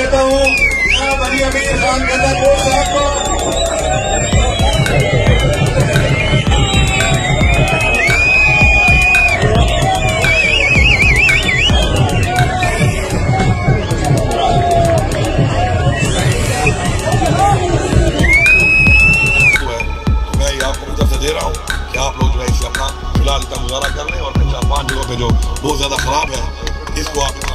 देता हूँ बनी अमीर खान गंदापुर साहब को। दे रहा हूँ कि आप लोग जो है इसे अपना फिलहाल का गुजारा कर लें और 4-5 जगहों पे जो बहुत ज्यादा खराब है इसको आप